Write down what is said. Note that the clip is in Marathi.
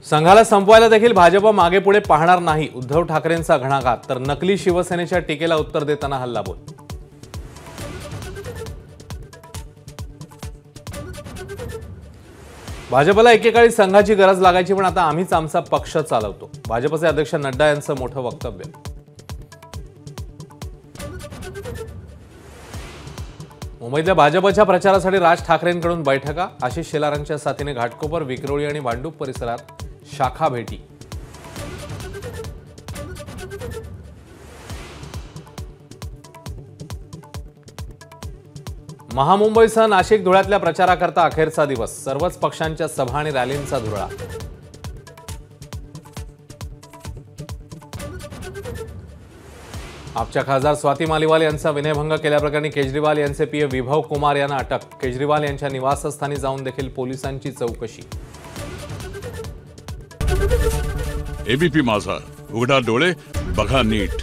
संघाला संपवायला देखील भाजप मागे पुढे पाहणार नाही, उद्धव ठाकरेंचा घणाघात. तर नकली शिवसेनेच्या टीकेला उत्तर देताना हल्लाबोल. भाजपला एकेकाळी संघाची गरज लागायची, पण आता आम्हीच आमचा पक्ष चालवतो. भाजपचे अध्यक्ष नड्डा यांचं मोठं वक्तव्य. मुंबईतल्या भाजपच्या प्रचारासाठी राज ठाकरेंकडून बैठका. आशिष शेलारांच्या साथीने घाटकोपर, विक्रोळी आणि भांडूप परिसरात शाखा भेटी. महामुंबईसह नाशिक, धुळ्यातल्या प्रचाराकरता अखेरचा दिवस. सर्वच पक्षांच्या सभा आणि रॅलींचा धुरळा. आपच्या खासदार स्वाती मालिवाल यांचा विनयभंग केल्याप्रकरणी केजरीवाल यांचे पीए विभव कुमार यांना अटक. केजरीवाल यांच्या निवासस्थानी जाऊन देखील पोलिसांची चौकशी. एबीपी माझा, उघडा डोळे बघा नीट.